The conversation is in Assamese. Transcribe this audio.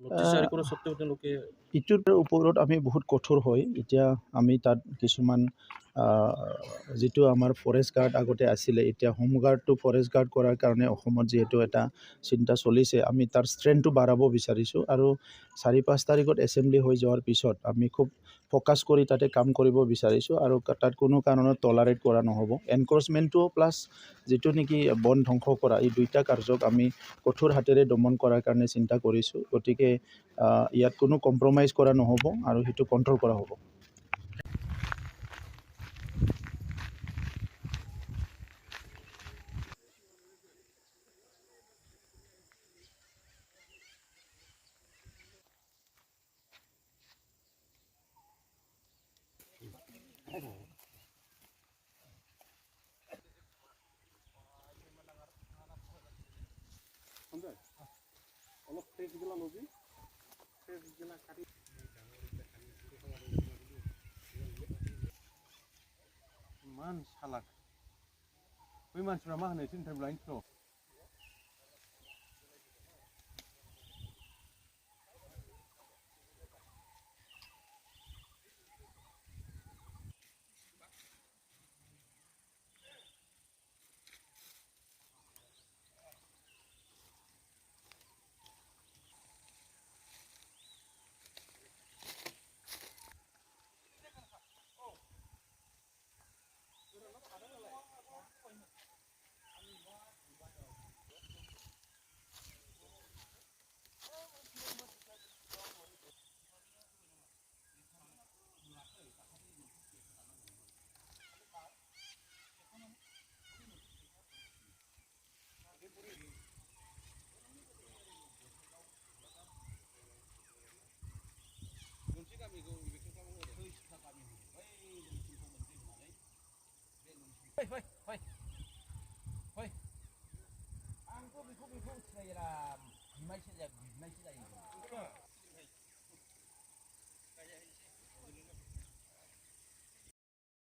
নটিচ জাৰি কৰাৰ স্বত্তেও তেওঁলোকে ইটোৰ ওপৰত আমি বহুত কঠোৰ হয় এতিয়া আমি তাত কিছুমান যিটো আমাৰ ফৰেষ্ট গাৰ্ড আগতে আছিলে এতিয়া হোম গাৰ্ডটো ফৰেষ্ট গাৰ্ড কৰাৰ কাৰণে অসমত যিহেতু এটা চিন্তা চলিছে আমি তাৰ ষ্ট্ৰেংথটো বাঢ়াব বিচাৰিছোঁ আৰু 4-5 তাৰিখত এছেম্বলি হৈ যোৱাৰ পিছত আমি খুব ফ'কাছ কৰি তাতে কাম কৰিব বিচাৰিছোঁ আৰু তাত কোনো কাৰণত টলাৰেট কৰা নহ'ব এনক্ৰ'চমেণ্টটো প্লাছ যিটো নেকি বন ধ্বংস কৰা এই দুইটা কাৰ্যক আমি কঠোৰ হাতেৰে দমন কৰাৰ কাৰণে চিন্তা কৰিছোঁ গতিকে ইয়াত কোনো কম্প্ৰমাইজ কৰা নহ'ব আৰু সেইটো কণ্ট্ৰল কৰা হ'ব অলপ ফ্ৰেছগিলা ল'বি ফ্ৰেছগিলা কাটি ইমান চালাক बै मानसिफ्रा मा होनो एसे इन्टारभिउ लाहैनोसै र' आंथ' बेखौ सिनायोरा बिमायसो जायो